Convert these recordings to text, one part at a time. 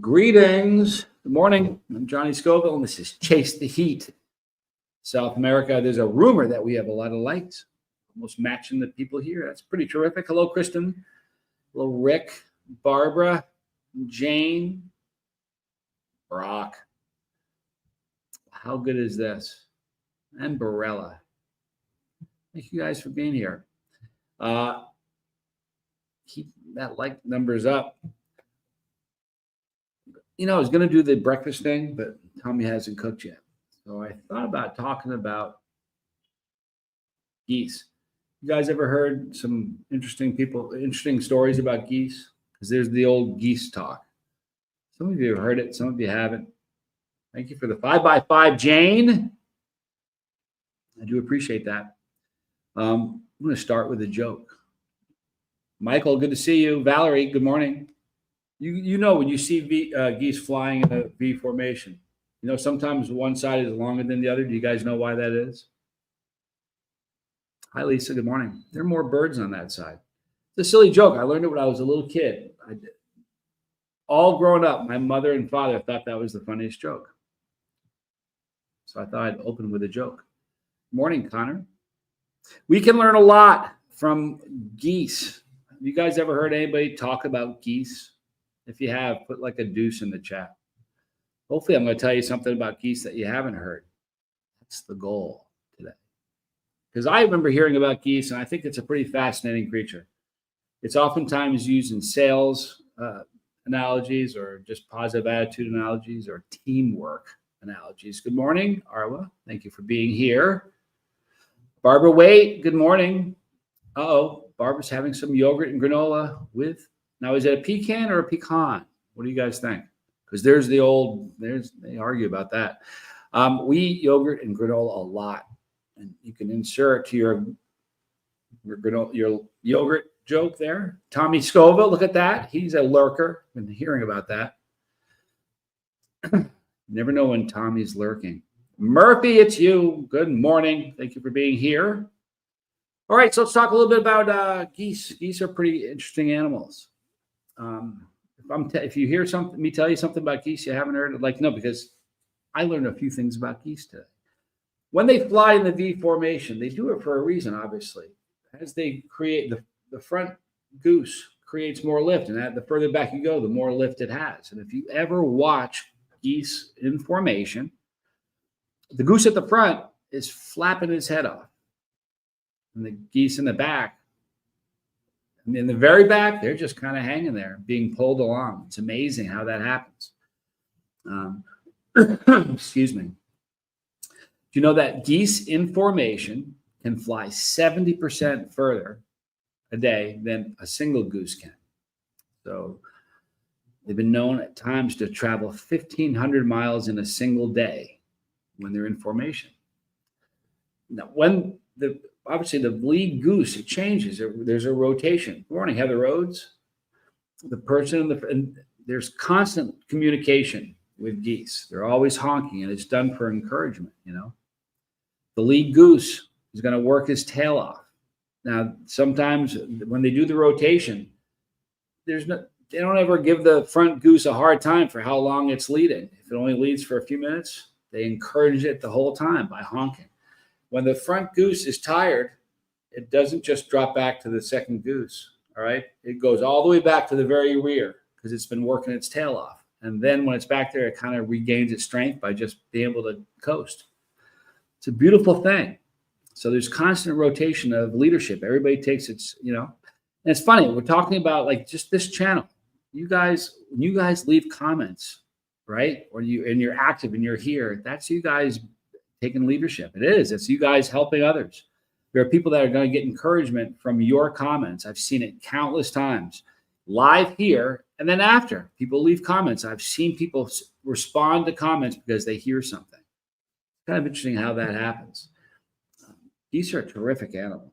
Greetings. Good morning. I'm Johnny Scoville, and this is Chase the Heat. South America, there's a rumor that we have a lot of likes, almost matching the people here. That's pretty terrific. Hello, Kristen. Hello, Rick, Barbara, Jane, Brock. How good is this? And Barella. Thank you guys for being here. Keep that like numbers up. You know, I was going to do the breakfast thing, but Tommy hasn't cooked yet. So I thought about talking about geese. You guys ever heard some interesting stories about geese? Because there's the old geese talk. Some of you have heard it, some of you haven't. Thank you for the 5x5, Jane. I do appreciate that. I'm going to start with a joke. Michael, good to see you. Valerie, good morning. You know when you see geese flying in a V formation, you know sometimes one side is longer than the other. Do you guys know why that is? Hi, Lisa. Good morning. There are more birds on that side. It's a silly joke. I learned it when I was a little kid. All grown up, my mother and father thought that was the funniest joke. So I thought I'd open with a joke. Morning, Connor. We can learn a lot from geese. Have you guys ever heard anybody talk about geese? If you have, put like a deuce in the chat. Hopefully, I'm going to tell you something about geese that you haven't heard. That's the goal today. Because I remember hearing about geese, and I think it's a pretty fascinating creature. It's oftentimes used in sales analogies or just positive attitude analogies or teamwork analogies. Good morning, Arwa. Thank you for being here. Barbara Waite, good morning. Uh-oh, Barbara's having some yogurt and granola with... Now, is it a pecan or a pecan? What do you guys think? Because they argue about that. We eat yogurt and granola a lot. And you can insert to your yogurt joke there. Tommy Scoville, look at that. He's a lurker. Been hearing about that. Never know when Tommy's lurking. Murphy, it's you. Good morning. Thank you for being here. All right, so let's talk a little bit about geese. Geese are pretty interesting animals. If you hear me tell you something about geese you haven't heard, I'd like to know, because I learned a few things about geese today. When they fly in the V formation, they do it for a reason, obviously. As they create, the front goose creates more lift, and the further back you go, the more lift it has. And if you ever watch geese in formation, the goose at the front is flapping his head off, and the geese in the back, in the very back, they're just kind of hanging there, being pulled along. It's amazing how that happens. Excuse me. Do you know that geese in formation can fly 70% further a day than a single goose can? So they've been known at times to travel 1,500 miles in a single day when they're in formation. Now, obviously the lead goose, it changes. There's a rotation. Good morning, Heather Rhodes. The person and there's constant communication with geese. They're always honking, and it's done for encouragement. You know, the lead goose is going to work his tail off. Now, sometimes when they do the rotation, they don't ever give the front goose a hard time for how long it's leading. If it only leads for a few minutes, they encourage it the whole time by honking. When the front goose is tired, it doesn't just drop back to the second goose, all right? It goes all the way back to the very rear because it's been working its tail off. And then when it's back there, it kind of regains its strength by just being able to coast. It's a beautiful thing. So there's constant rotation of leadership. Everybody takes its, and it's funny. We're talking about like just this channel. When you guys leave comments, right? And you're active and you're here, that's you guys taking leadership. It is. It's you guys helping others. There are people that are going to get encouragement from your comments. I've seen it countless times, live here, and then after. People leave comments. I've seen people respond to comments because they hear something. It's kind of interesting how that happens. Geese are a terrific animal.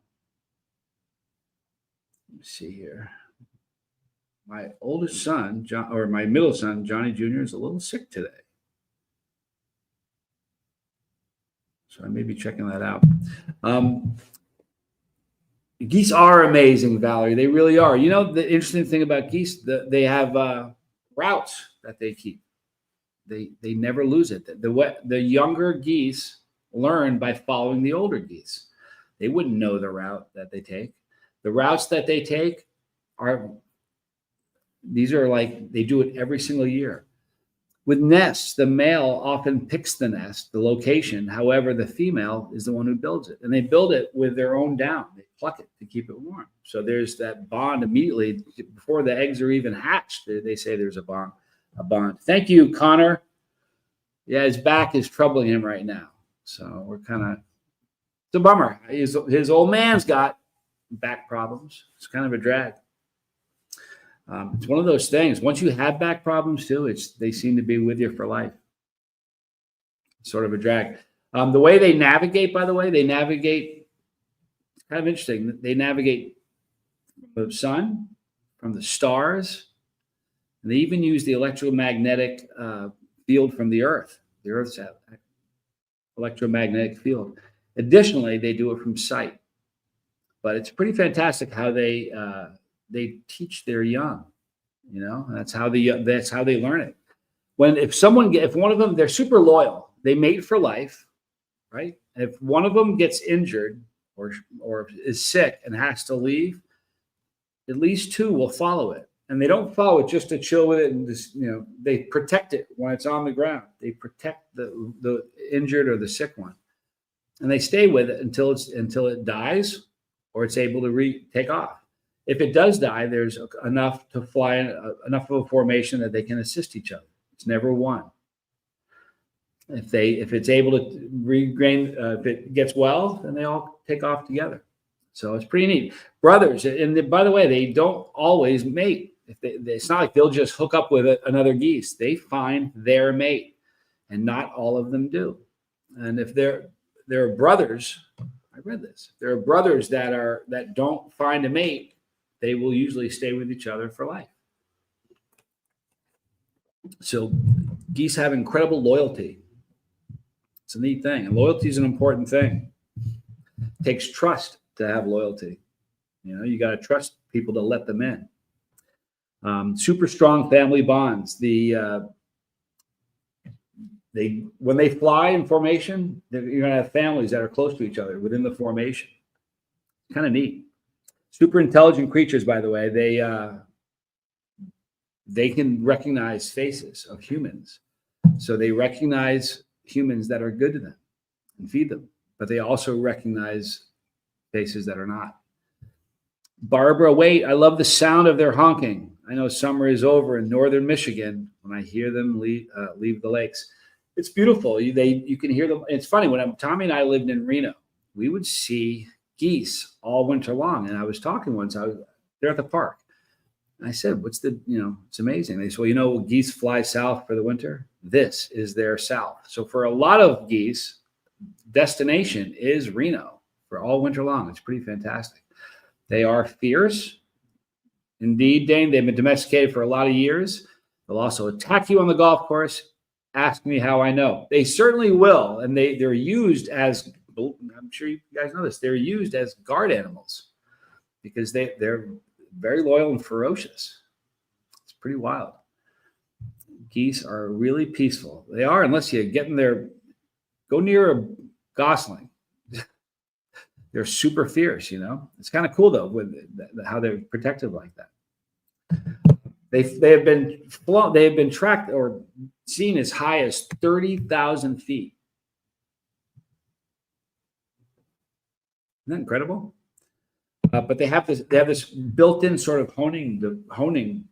Let me see here. My oldest son, my middle son, Johnny Jr., is a little sick today. So I may be checking that out. Geese are amazing, Valerie. They really are. You know, the interesting thing about geese, they have routes that they keep. They never lose it. The younger geese learn by following the older geese. They wouldn't know the route that they take. The routes that they take are like they do it every single year. With nests, the male often picks the nest, the location. However, the female is the one who builds it. And they build it with their own down. They pluck it to keep it warm. So there's that bond immediately before the eggs are even hatched. They say there's a bond. Thank you, Connor. Yeah, his back is troubling him right now. So we're kind of, it's a bummer. His old man's got back problems. It's kind of a drag. It's one of those things. Once you have back problems too, they seem to be with you for life. Sort of a drag. The way they navigate, by the way, it's kind of interesting. They navigate from the sun, from the stars, and they even use the electromagnetic field from the Earth. The Earth's electromagnetic field. Additionally, they do it from sight. But it's pretty fantastic how they teach their young. That's how they learn it. If one of them, they're super loyal, they mate for life, right? If one of them gets injured or is sick and has to leave, at least two will follow it. And they don't follow it just to chill with it and just, they protect it when it's on the ground. They protect the injured or the sick one. And they stay with it until it dies or it's able to take off. If it does die, there's enough to fly enough of a formation that they can assist each other. It's never one. If it's able to regain, if it gets well, then they all take off together. So it's pretty neat. Brothers, and by the way, they don't always mate. It's not like they'll just hook up with another geese. They find their mate, and not all of them do. And if there are brothers, I read this. There are brothers that don't find a mate. They will usually stay with each other for life. So geese have incredible loyalty. It's a neat thing. And loyalty is an important thing. It takes trust to have loyalty. You got to trust people to let them in. Super strong family bonds. When they fly in formation, you're going to have families that are close to each other within the formation. Kind of neat. Super intelligent creatures, by the way. They can recognize faces of humans. So they recognize humans that are good to them and feed them. But they also recognize faces that are not. Barbara, wait, I love the sound of their honking. I know summer is over in northern Michigan when I hear them leave the lakes. It's beautiful. You can hear them. It's funny, when Tommy and I lived in Reno, we would see geese all winter long. And I was talking once, they're at the park. And I said, it's amazing. They said, well, geese fly south for the winter. This is their south. So for a lot of geese, destination is Reno for all winter long. It's pretty fantastic. They are fierce. Indeed, Dane, they've been domesticated for a lot of years. They'll also attack you on the golf course. Ask me how I know. They certainly will. And they're used as, I'm sure you guys know this, they're used as guard animals because they're very loyal and ferocious. It's pretty wild. Geese are really peaceful. They are, unless you go near a gosling. They're super fierce, It's kind of cool though with how they're protective like that. They have been tracked or seen as high as 30,000 feet. Isn't that incredible? But they have this built-in sort of honing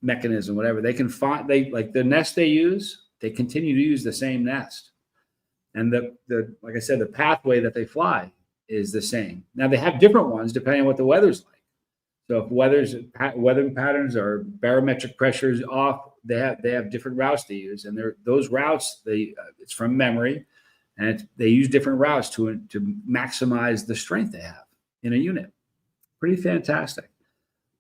mechanism, whatever. They can find like the nest they use, they continue to use the same nest. And the like I said, the pathway that they fly is the same. Now they have different ones depending on what the weather's like. So if weather patterns or barometric pressure is off, they have different routes they use, and those routes it's from memory, and they use different routes to maximize the strength they have in a unit. Pretty fantastic.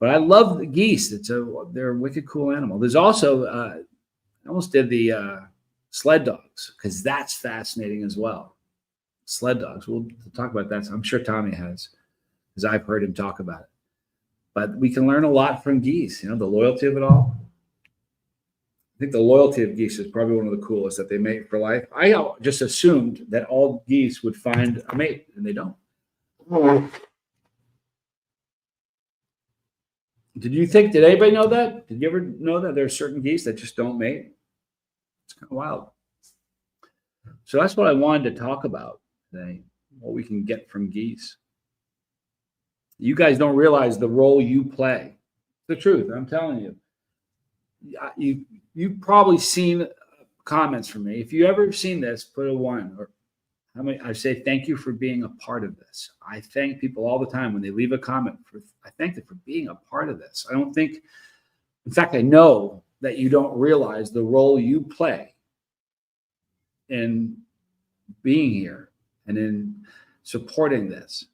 But I love the geese. They're a wicked cool animal. There's also I almost did the sled dogs because that's fascinating as well. Sled dogs. We'll talk about that. I'm sure Tommy has, because I've heard him talk about it. But we can learn a lot from geese, the loyalty of it all. think the loyalty of geese is probably one of the coolest, that they mate for life. I just assumed that all geese would find a mate, and they don't. Did anybody know that? Did you ever know that there are certain geese that just don't mate? It's kind of wild. So that's what I wanted to talk about today, what we can get from geese. You guys don't realize the role you play. The truth, I'm telling you. You've probably seen comments from me. If you ever seen this, put a 1. Or how many? I say thank you for being a part of this. I thank people all the time when they leave a comment. I thank them for being a part of this. I don't think, in fact, I know that you don't realize the role you play in being here and in supporting this.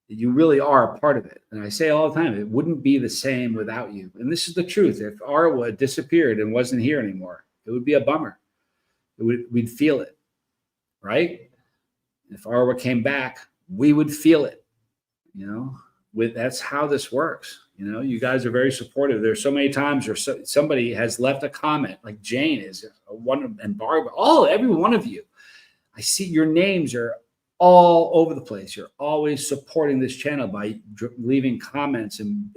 You really are a part of it. And I say all the time, it wouldn't be the same without you. And this is the truth. If Arwa disappeared and wasn't here anymore, it would be a bummer. We'd feel it, right? If Arwa came back, we would feel it. That's how this works. You guys are very supportive. There's so many times somebody has left a comment, like Jane is one, and Barbara, every one of you. I see your names are all over the place. You're always supporting this channel by leaving comments, and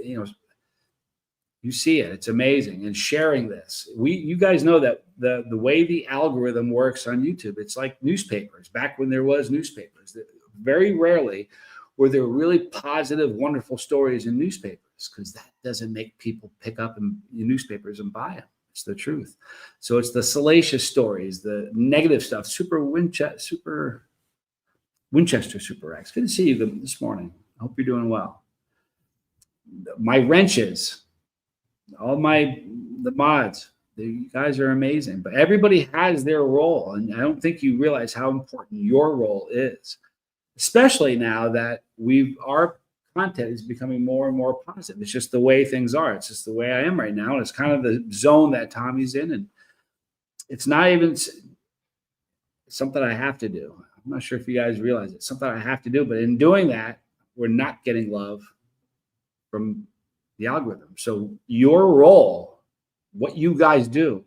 you see it. It's amazing. And sharing this. You guys know that the way the algorithm works on YouTube, it's like newspapers. Back when there was newspapers, very rarely were there really positive, wonderful stories in newspapers, because that doesn't make people pick up newspapers and buy them. It's the truth. So it's the salacious stories, the negative stuff. Super Winchester Super X. Good to see you this morning. I hope you're doing well. My wrenches, the mods, you guys are amazing. But everybody has their role, and I don't think you realize how important your role is, especially now that our content is becoming more and more positive. It's just the way things are. It's just the way I am right now, and it's kind of the zone that Tommy's in, and it's not even something I have to do. I'm not sure if you guys realize it's something I have to do, but in doing that, we're not getting love from the algorithm. So your role, what you guys do,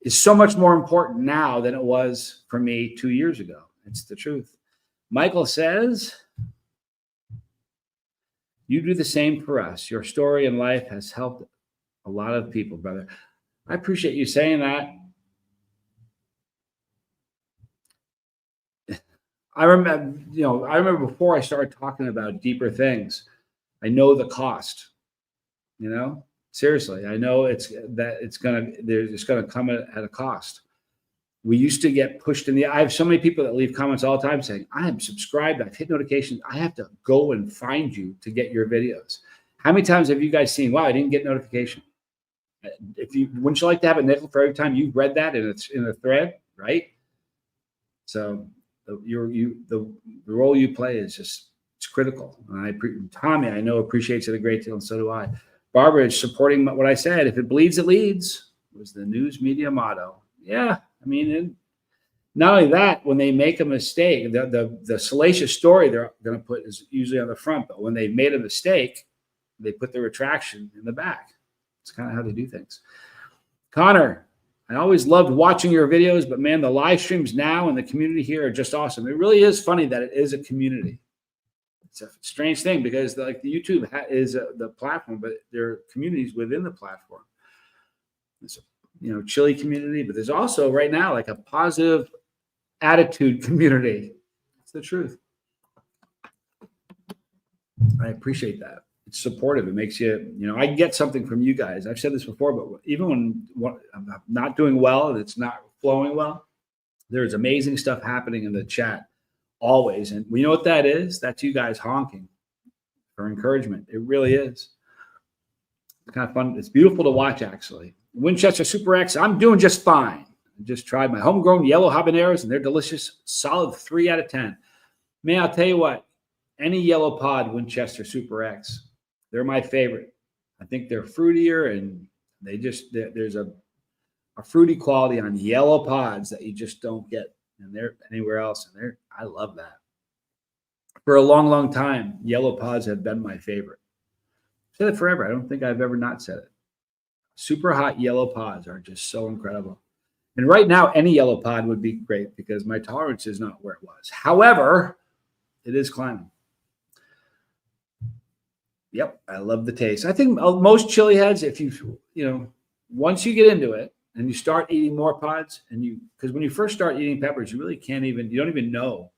is so much more important now than it was for me 2 years ago. It's the truth. Michael says, you do the same for us. Your story in life has helped a lot of people, brother. I appreciate you saying that. I remember before I started talking about deeper things, I know the cost, seriously, I know it's going to come at a cost. We used to get pushed I have so many people that leave comments all the time saying, I am subscribed, I've hit notifications. I have to go and find you to get your videos. How many times have you guys seen, wow, I didn't get notification? Wouldn't you like to have a nickel for every time you read that and it's in a thread, right? So the role you play is it's critical. And Tommy, I know, appreciates it a great deal, and so do I. Barbara is supporting what I said. If it bleeds, it leads, was the news media motto. Yeah, I mean, not only that, when they make a mistake, the salacious story they're going to put is usually on the front, but when they made a mistake, they put the retraction in the back. It's kind of how they do things. Connor, I always loved watching your videos, but man, the live streams now and the community here are just awesome. It really is funny that it is a community. It's a strange thing because the YouTube is the platform, but there are communities within the platform. It's a chilly community, but there's also right now like a positive attitude community. It's the truth. I appreciate that. It's supportive. It makes I get something from you guys. I've said this before, but even when I'm not doing well and it's not flowing well, there's amazing stuff happening in the chat always. And we know what that is. That's you guys honking for encouragement. It really is. It's kind of fun. It's beautiful to watch, actually. Winchester Super X, I'm doing just fine. I just tried my homegrown yellow habaneros, and they're delicious. Solid 3 out of 10. Man, I'll tell you what, any yellow pod Winchester Super X, they're my favorite. I think they're fruitier, and there's a fruity quality on yellow pods that you just don't get anywhere else. And I love that. For a long, long time, yellow pods have been my favorite. I've said it forever. I don't think I've ever not said it. Super hot yellow pods are just so incredible. And right now, any yellow pod would be great because my tolerance is not where it was. However, it is climbing. Yep, I love the taste. I think most chili heads, if once you get into it and you start eating more pods, because when you first start eating peppers, you don't even know.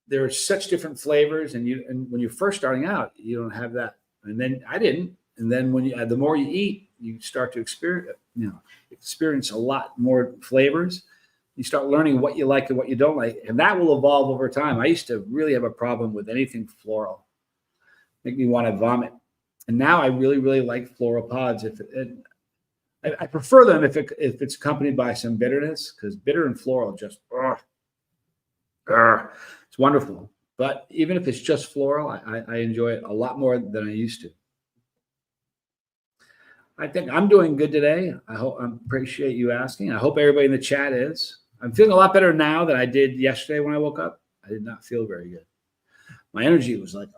There are such different flavors, and when you're first starting out, you don't have that. And then I didn't. And then the more you eat, you start to experience a lot more flavors. You start learning what you like and what you don't like, and that will evolve over time. I used to really have a problem with anything floral, make me want to vomit, and now I really, really like floral pods. I prefer them if it's accompanied by some bitterness, because bitter and floral just it's wonderful. But even if it's just floral, I enjoy it a lot more than I used to. I think I'm doing good today. I appreciate you asking. I hope everybody in the chat is. I'm feeling a lot better now than I did yesterday when I woke up. I did not feel very good. My energy was like,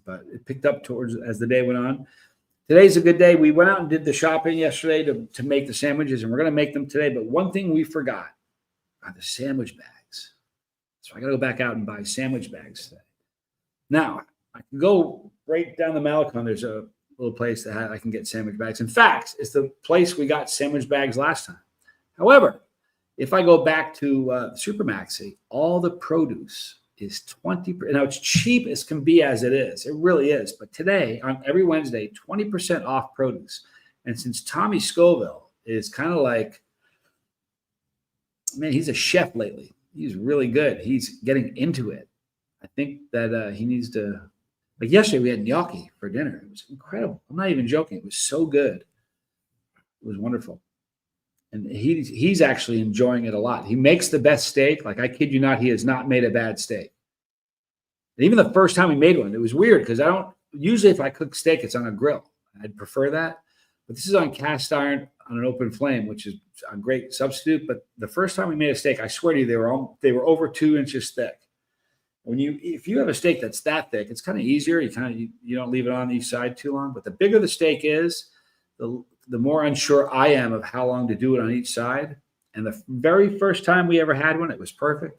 but it picked up as the day went on. Today's a good day. We went out and did the shopping yesterday to make the sandwiches, and we're going to make them today. But one thing we forgot are the sandwich bags. So I got to go back out and buy sandwich bags today. Now, I can go right down the Malecon. There's a little place that I can get sandwich bags. In fact, it's the place we got sandwich bags last time. However, if I go back to Super Maxi, all the produce is 20%. Now, it's cheap as can be as it is. It really is. But today, on every Wednesday, 20% off produce. And since Tommy Scoville is kind of like, man, he's a chef lately. He's really good. He's getting into it. I think that he needs to. Like yesterday, we had gnocchi for dinner. It was incredible. I'm not even joking. It was so good. It was wonderful. And he's actually enjoying it a lot. He makes the best steak. Like, I kid you not, he has not made a bad steak. And even the first time we made one, it was weird because usually if I cook steak, it's on a grill. I'd prefer that. But this is on cast iron on an open flame, which is a great substitute. But the first time we made a steak, I swear to you, they were over 2 inches thick. If you have a steak that's that thick, it's kind of easier. You don't leave it on each side too long. But the bigger the steak is, the more unsure I am of how long to do it on each side. And the very first time we ever had one, it was perfect.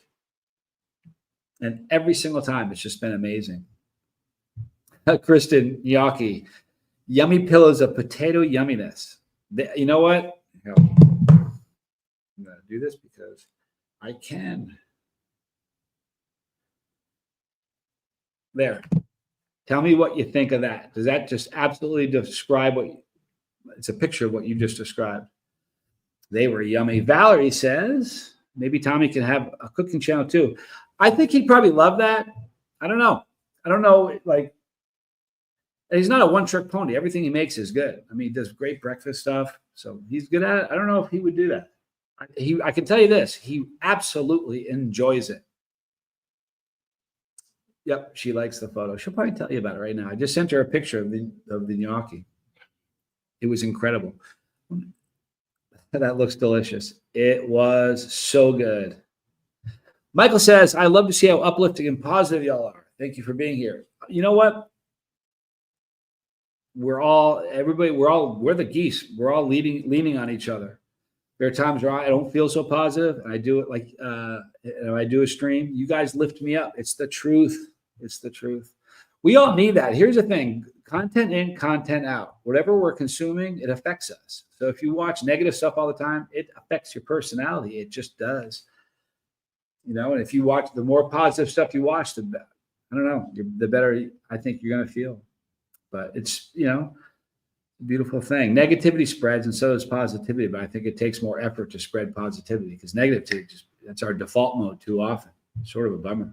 And every single time, it's just been amazing. Kristen, gnocchi, yummy pillows of potato yumminess. You know what? I'm going to do this because I can. There. Tell me what you think of that. Does that just absolutely describe it's a picture of what you just described? They were yummy. Valerie says, maybe Tommy can have a cooking channel too. I think he'd probably love that. I don't know. Like, he's not a one-trick pony. Everything he makes is good. I mean, he does great breakfast stuff. So he's good at it. I don't know if he would do that. I can tell you this. He absolutely enjoys it. Yep, she likes the photo. She'll probably tell you about it right now. I just sent her a picture of the gnocchi. It was incredible. That looks delicious. It was so good. Michael says, I love to see how uplifting and positive y'all are. Thank you for being here. You know what? We're the geese. We're all leaning on each other. There are times where I don't feel so positive, and I do it like I do a stream. You guys lift me up. It's the truth. It's the truth. We all need that. Here's the thing. Content in, content out. Whatever we're consuming, it affects us. So if you watch negative stuff all the time, it affects your personality. It just does. And if you watch, the more positive stuff you watch, the better. I don't know, the better I think you're going to feel. But it's, a beautiful thing. Negativity spreads and so does positivity. But I think it takes more effort to spread positivity because negativity, that's our default mode too often. Sort of a bummer.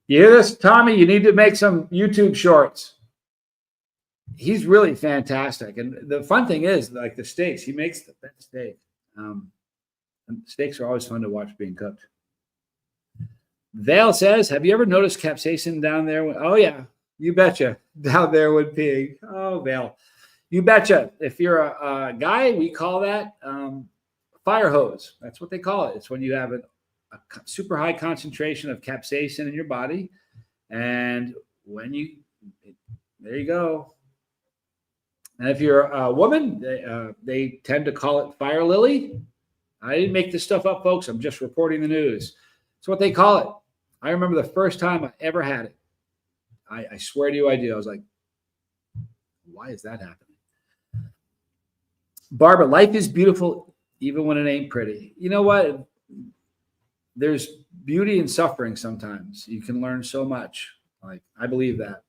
You hear this, Tommy? You need to make some YouTube shorts. He's really fantastic. And the fun thing is, like the steaks, he makes the best steak. And steaks are always fun to watch being cooked. Vale says, have you ever noticed capsaicin down there? Oh, yeah, you betcha. Down there with pig. Oh, Vale. You betcha. If you're a guy, we call that fire hose. That's what they call it. It's when you have a super high concentration of capsaicin in your body. And when There you go. And if you're a woman, they tend to call it fire lily. I didn't make this stuff up, folks. I'm just reporting the news. It's what they call it. I remember the first time I ever had it. I swear to you, I do. I was like, why is that happening? Barbara, life is beautiful even when it ain't pretty. You know what? There's beauty in suffering sometimes. You can learn so much. Like, I believe that.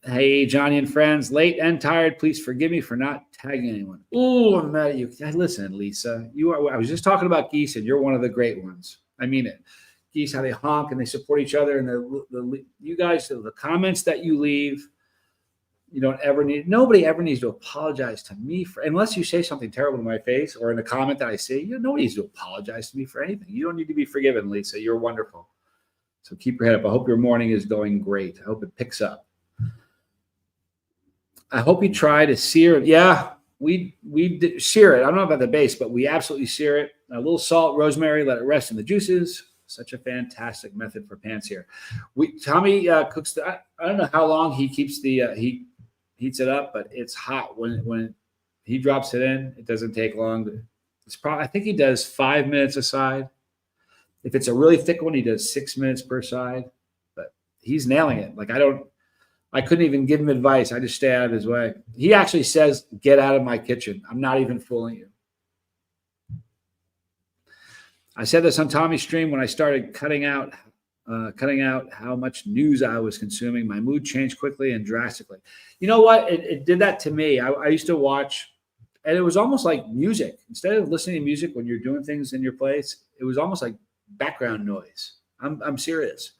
Hey, Johnny and friends, late and tired. Please forgive me for not tagging anyone. Oh, I'm mad at you. Listen, Lisa, I was just talking about geese, and you're one of the great ones. I mean it. Geese, how they honk and they support each other, and you guys, the comments that you leave, you don't ever need. Nobody ever needs to apologize to me for, unless you say something terrible to my face or in a comment that I see. Nobody needs to apologize to me for anything. You don't need to be forgiven, Lisa. You're wonderful. So keep your head up. I hope your morning is going great. I hope it picks up. I hope you try to sear it. Yeah, we sear it. I don't know about the base, but we absolutely sear it. A little salt, rosemary, let it rest in the juices. Such a fantastic method for pants here. Tommy cooks. I don't know how long he keeps he heats it up, but it's hot when he drops it in. It doesn't take long. I think he does 5 minutes a side. If it's a really thick one, he does 6 minutes per side. But he's nailing it. Like I couldn't even give him advice. I just stay out of his way. He actually says, "Get out of my kitchen." I'm not even fooling you. I said this on Tommy's stream when I started cutting out how much news I was consuming. My mood changed quickly and drastically. You know what? It did that to me. I used to watch, and it was almost like music. Instead of listening to music when you're doing things in your place, it was almost like background noise. I'm serious.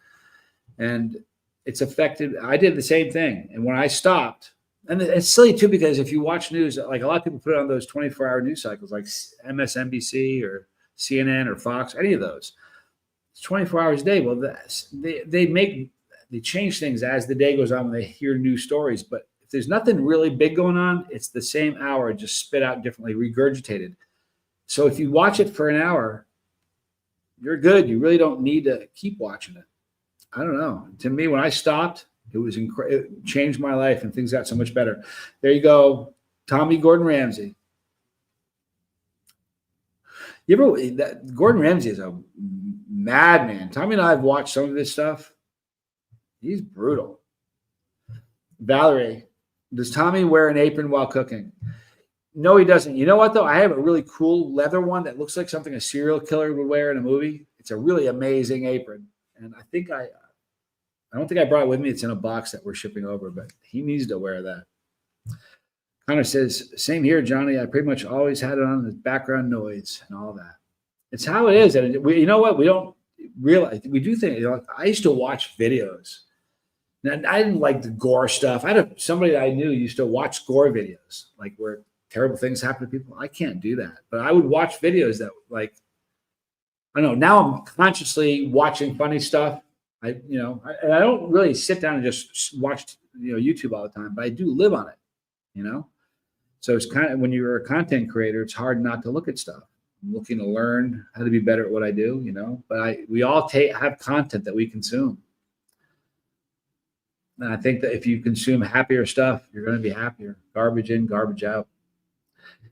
And it's affected. I did the same thing. And when I stopped, and it's silly too, because if you watch news, like a lot of people put it on those 24-hour news cycles, like MSNBC or CNN or Fox, any of those. It's 24 hours a day. Well, they change things as the day goes on when they hear new stories. But if there's nothing really big going on, it's the same hour, just spit out differently, regurgitated. So if you watch it for an hour, you're good. You really don't need to keep watching it. I don't know. To me, when I stopped, it changed my life and things got so much better. There you go. Tommy Gordon Ramsay. Gordon Ramsay is a madman. Tommy and I have watched some of this stuff. He's brutal. Valerie, does Tommy wear an apron while cooking? No, he doesn't. You know what, though? I have a really cool leather one that looks like something a serial killer would wear in a movie. It's a really amazing apron. And I don't think I brought it with me. It's in a box that we're shipping over, but he needs to wear that. Connor says, same here, Johnny. I pretty much always had it on the background noise and all that. It's how it is. And you know what? We don't realize. We do think. I used to watch videos. Now, I didn't like the gore stuff. I had somebody that I knew used to watch gore videos, like where terrible things happen to people. I can't do that. But I would watch videos that, like, I don't know. Now I'm consciously watching funny stuff. I don't really sit down and just watch YouTube all the time, but I do live on it. So it's kind of, when you're a content creator, it's hard not to look at stuff. I'm looking to learn how to be better at what I do, but we all have content that we consume. And I think that if you consume happier stuff, you're going to be happier. Garbage in, garbage out.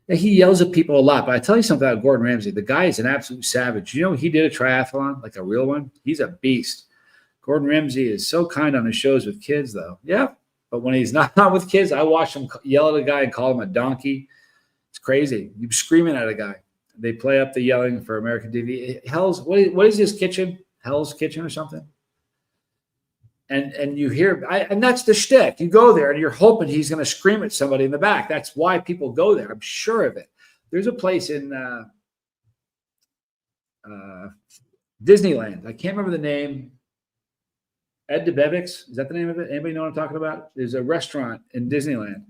And he yells at people a lot, but I tell you something about Gordon Ramsay. The guy is an absolute savage. He did a triathlon, like a real one. He's a beast. Gordon Ramsay is so kind on his shows with kids, though. Yeah. But when he's not with kids, I watch him yell at a guy and call him a donkey. It's crazy. You're screaming at a guy. They play up the yelling for American TV. What is this kitchen? Hell's Kitchen or something? And you hear, and that's the shtick. You go there and you're hoping he's going to scream at somebody in the back. That's why people go there. I'm sure of it. There's a place in Disneyland. I can't remember the name. Ed DeBevick's, is that the name of it? Anybody know what I'm talking about? There's a restaurant in Disneyland,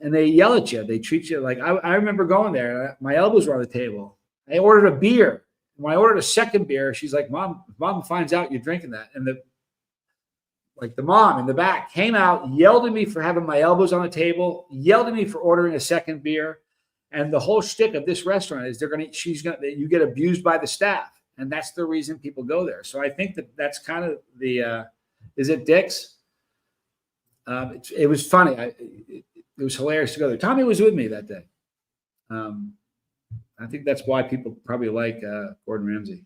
and they yell at you. They treat you like, I remember going there. My elbows were on the table. I ordered a beer. When I ordered a second beer, she's like, Mom finds out you're drinking that. And the mom in the back came out, yelled at me for having my elbows on the table, yelled at me for ordering a second beer. And the whole shtick of this restaurant is you get abused by the staff. And that's the reason people go there. So I think that's kind of is it Dick's? It was funny. It was hilarious to go there. Tommy was with me that day. I think that's why people probably like Gordon Ramsay.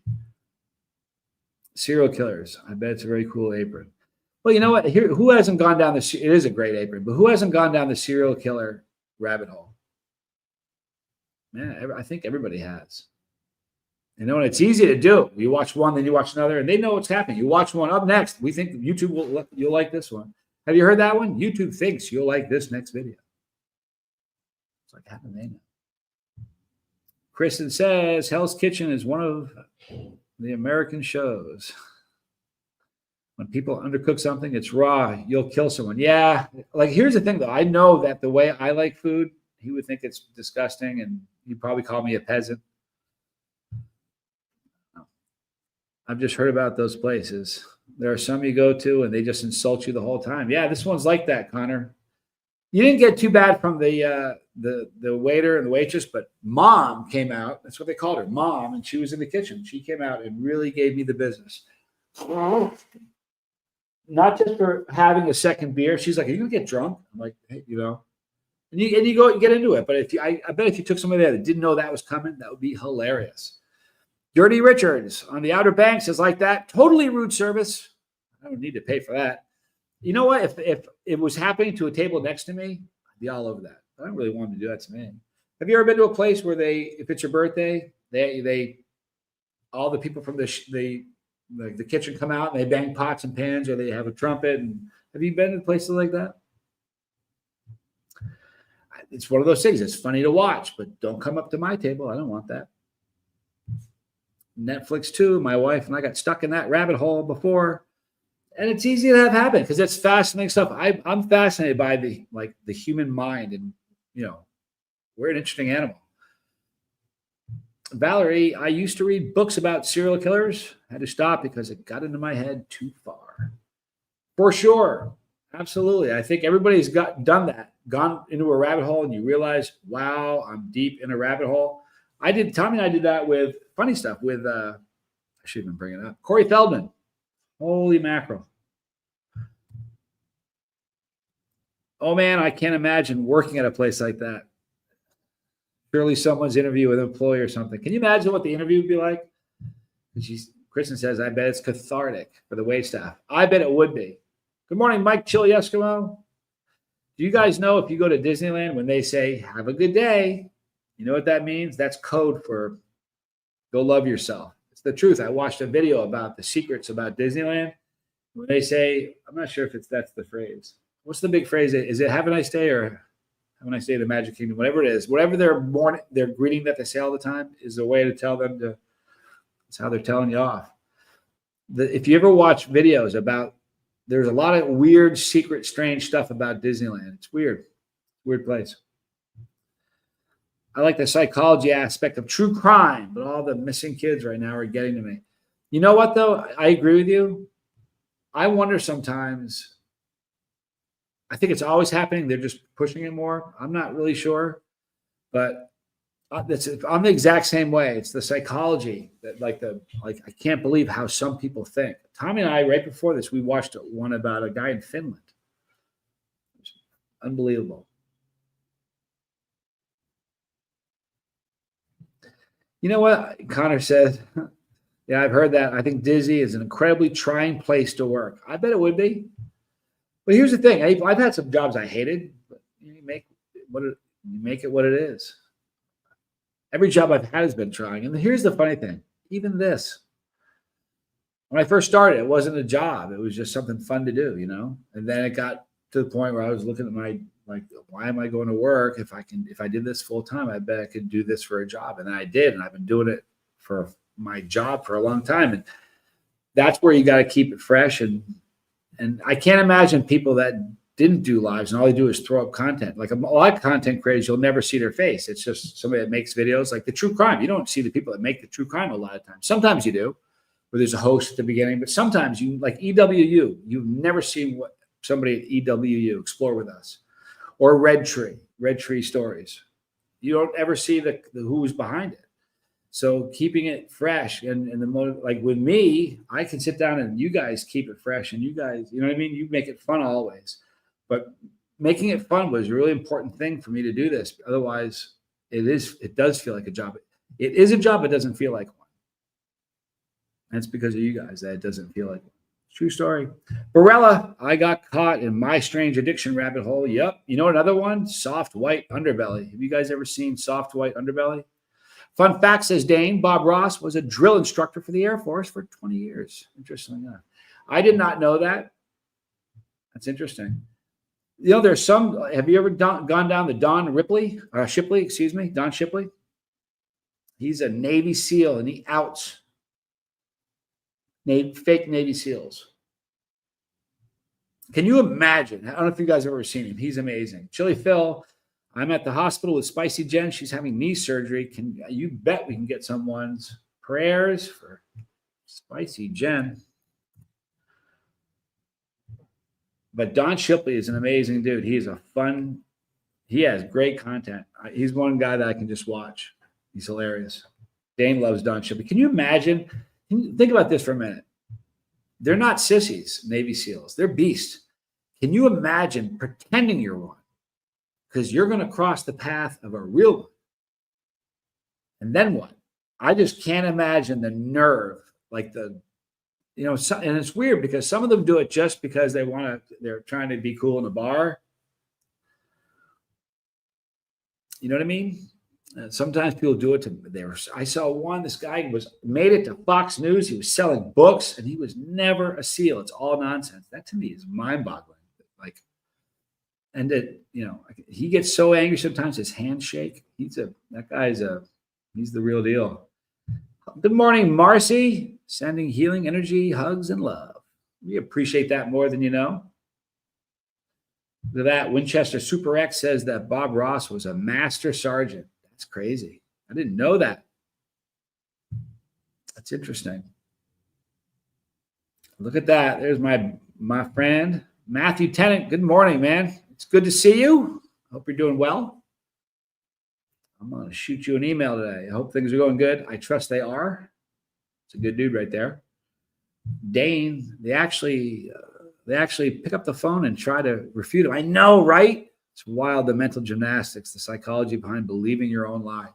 Serial killers. I bet it's a very cool apron. Well, you know what? Here, who hasn't gone down the? It is a great apron, but who hasn't gone down the serial killer rabbit hole? Man, I think everybody has. You know, and it's easy to do. You watch one, then you watch another, and they know what's happening. You watch one up next. We think YouTube you'll like this one. Have you heard that one? YouTube thinks you'll like this next video. It's like, how do they know? Kristen says Hell's Kitchen is one of the American shows. When people undercook something, it's raw. You'll kill someone. Yeah. Like, here's the thing, though. I know that the way I like food, he would think it's disgusting, and he'd probably call me a peasant. I've just heard about those places. There are some you go to, and they just insult you the whole time. Yeah, this one's like that, Connor. You didn't get too bad from the waiter and the waitress, but Mom came out. That's what they called her, Mom, and she was in the kitchen. She came out and really gave me the business. Not just for having a second beer. She's like, "Are you gonna get drunk?" I'm like, "Hey, you know," and you go and get into it. But I bet if you took somebody there that didn't know that was coming, that would be hilarious. Dirty Richards on the Outer Banks is like that. Totally rude service. I don't need to pay for that. You know what? If it was happening to a table next to me, I'd be all over that. I don't really want them to do that to me. Have you ever been to a place where if it's your birthday, they all the people from the kitchen come out and they bang pots and pans, or they have a trumpet? And have you been to places like that? It's one of those things. It's funny to watch, but don't come up to my table. I don't want that. Netflix too. My wife and I got stuck in that rabbit hole before, and it's easy to have happen because it's fascinating stuff. I'm fascinated by the human mind, and we're an interesting animal. Valerie, I used to read books about serial killers. I had to stop because it got into my head too far. For sure, absolutely. I think everybody's done that, gone into a rabbit hole, and you realize, wow, I'm deep in a rabbit hole. Tommy and I did that with funny stuff with, I shouldn't even bring it up, Corey Feldman. Holy mackerel. Oh man, I can't imagine working at a place like that. Surely someone's interview with an employee or something. Can you imagine what the interview would be like? Kristen says, I bet it's cathartic for the wait staff. I bet it would be. Good morning, Mike Chili Eskimo. Do you guys know if you go to Disneyland, when they say, have a good day, you know what that means? That's code for go love yourself. It's the truth. I watched a video about the secrets about Disneyland. When they say, I'm not sure if that's the phrase. What's the big phrase? Is it have a nice day or have a nice day to Magic Kingdom? Whatever it is, whatever their greeting that they say all the time is a way to tell them to, it's how they're telling you off. If you ever watch videos about, there's a lot of weird, secret, strange stuff about Disneyland. It's weird. Weird place. I like the psychology aspect of true crime, but all the missing kids right now are getting to me. You know what, though? I agree with you. I wonder sometimes, I think it's always happening. They're just pushing it more. I'm not really sure, but I'm the exact same way. It's the psychology that I can't believe how some people think. Tommy and I, right before this, we watched one about a guy in Finland. It was unbelievable. You know what? Connor said, yeah, I've heard that. I think Disney is an incredibly trying place to work. I bet it would be. But here's the thing. I've had some jobs I hated, but you make it what it is. Every job I've had has been trying. And here's the funny thing. Even this. When I first started, it wasn't a job. It was just something fun to do, And then it got to the point where I was looking at why am I going to work? If I did this full time, I bet I could do this for a job. And I did. And I've been doing it for my job for a long time. And that's where you got to keep it fresh. And I can't imagine people that didn't do lives and all they do is throw up content. Like a lot of content creators, you'll never see their face. It's just somebody that makes videos like the true crime. You don't see the people that make the true crime a lot of times. Sometimes you do, where there's a host at the beginning, but sometimes you, like EWU, you've never seen what somebody at EWU, Explore With Us, or Red Tree Stories. You don't ever see the who's behind it. So keeping it fresh and like with me, I can sit down and you guys keep it fresh and you guys, you know what I mean? You make it fun always. But making it fun was a really important thing for me to do this. Otherwise, it does feel like a job. It is a job, it doesn't feel like one. And it's because of you guys that it doesn't feel like one. True story. Barella, I got caught in my strange addiction rabbit hole. Yep. You know another one? Soft white underbelly. Have you guys ever seen soft white underbelly? Fun fact, says Dane, Bob Ross was a drill instructor for the Air Force for 20 years. Interestingly enough. I did not know that. That's interesting. You know, there's some, have you ever gone down the Don Shipley, excuse me, Don Shipley? He's a Navy SEAL and he outs fake Navy SEALs. Can you imagine? I don't know if you guys have ever seen him. He's amazing. Chili Phil, I'm at the hospital with Spicy Jen. She's having knee surgery. Can you bet we can get someone's prayers for Spicy Jen? But Don Shipley is an amazing dude. He has great content. He's one guy that I can just watch. He's hilarious. Dane loves Don Shipley. Can you imagine? Think about this for a minute. They're not sissies, Navy SEALs. They're beasts. Can you imagine pretending you're one? Because you're going to cross the path of a real one. And then what? I just can't imagine the nerve, like and it's weird because some of them do it just because they're trying to be cool in a bar. You know what I mean? Sometimes people do it I saw this guy made it to Fox News. He was selling books and he was never a SEAL. It's all nonsense. That to me is mind boggling. He gets so angry sometimes his hands shake. He's the real deal. Good morning, Marcy. Sending healing energy, hugs, and love. We appreciate that more than you know. Look at that. Winchester Super X says that Bob Ross was a master sergeant. That's crazy. I didn't know that. That's interesting. Look at that. There's my friend, Matthew Tennant. Good morning, man. It's good to see you. Hope you're doing well. I'm going to shoot you an email today. I hope things are going good. I trust they are. It's a good dude right there. Dane, they actually pick up the phone and try to refute him. I know, right? It's wild, the mental gymnastics, the psychology behind believing your own lie.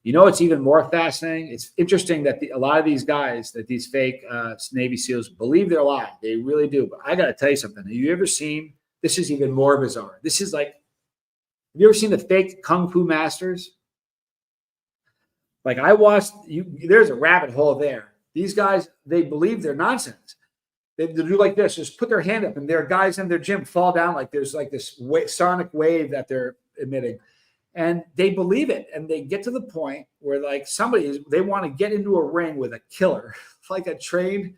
You know, it's even more fascinating. It's interesting that a lot of these guys, that these fake Navy SEALs believe their lie. They really do. But I got to tell you something. Have you ever seen, this is even more bizarre. This is like, have you ever seen the fake Kung Fu masters? Like I watched, there's a rabbit hole there. These guys, they believe they're nonsense. They do like this, just put their hand up and their guys in their gym fall down like there's like this sonic wave that they're emitting. And they believe it. And they get to the point where like they want to get into a ring with a killer, like a trained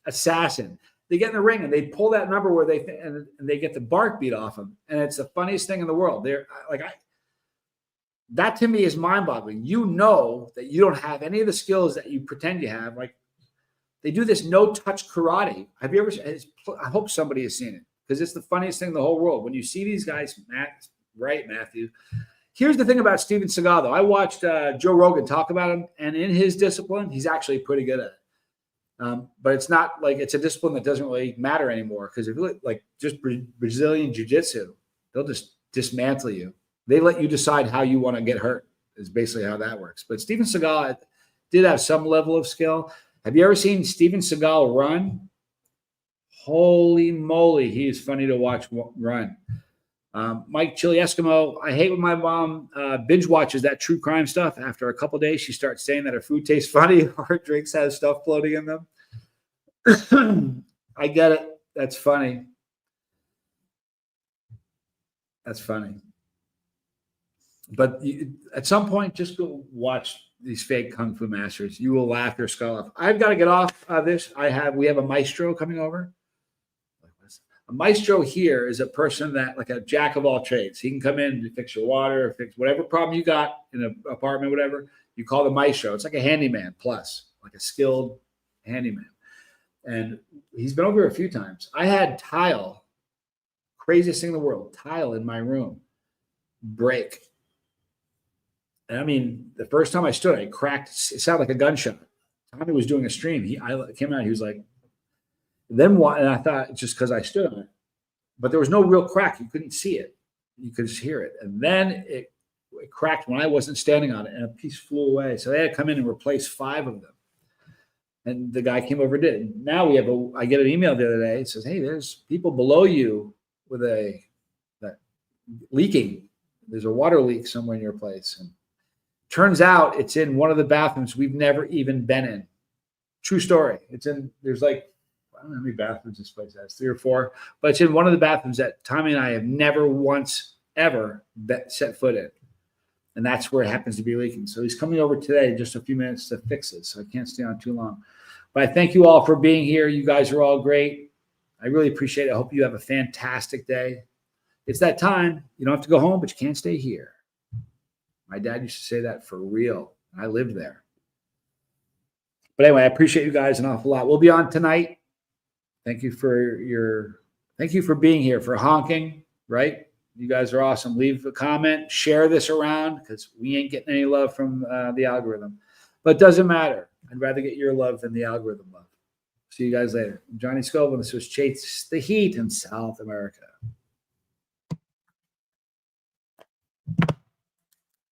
assassin. They get in the ring and they pull that number where they get the bark beat off them. And it's the funniest thing in the world. That to me is mind-boggling. You know that you don't have any of the skills that you pretend you have. Like they do this no-touch karate. Have you ever? I hope somebody has seen it because it's the funniest thing in the whole world. When you see these guys, Matthew. Here's the thing about Steven Seagal, though. I watched Joe Rogan talk about him, and in his discipline, he's actually pretty good at it. But it's not like it's a discipline that doesn't really matter anymore because if you look like just Brazilian jiu-jitsu, they'll just dismantle you. They let you decide how you want to get hurt is basically how that works. But Steven Seagal did have some level of skill. Have you ever seen Steven Seagal run? Holy moly, he is funny to watch run. Mike Chili Eskimo, I hate when my mom binge watches that true crime stuff. After a couple days, she starts saying that her food tastes funny or her drinks have stuff floating in them. I get it. That's funny. That's funny. But at some point, just go watch these fake Kung Fu masters. You will laugh your skull off. I've got to get off this. We have a maestro coming over. A maestro here is a person that, like a jack of all trades. He can come in and fix your water, fix whatever problem you got in an apartment, whatever. You call the maestro. It's like a handyman plus, like a skilled handyman. And he's been over a few times. I had tile, craziest thing in the world, tile in my room break. And I mean, the first time I stood, I cracked. It sounded like a gunshot. Tommy was doing a stream. I came out. He was like, then what? And I thought, just because I stood on it. but there was no real crack. You couldn't see it. You could just hear it. And then it cracked when I wasn't standing on it, and a piece flew away. So they had to come in and replace 5 of them. And the guy came over and did it. Now I get an email the other day. It says, hey, there's people below you with that leaking. There's a water leak somewhere in your place. And turns out it's in one of the bathrooms we've never even been in. True story. There's like, I don't know how many bathrooms this place has, 3 or 4, but it's in one of the bathrooms that Tommy and I have never once ever set foot in. And that's where it happens to be leaking. So he's coming over today in just a few minutes to fix it. So I can't stay on too long. But I thank you all for being here. You guys are all great. I really appreciate it. I hope you have a fantastic day. It's that time. You don't have to go home, but you can't stay here. My dad used to say that for real. I lived there. But anyway, I appreciate you guys an awful lot. We'll be on tonight. Thank you for being here, for honking, right? You guys are awesome. Leave a comment, share this around, because we ain't getting any love from the algorithm. But it doesn't matter. I'd rather get your love than the algorithm love. See you guys later. I'm Johnny Scoville. This was Chase the Heat in South America.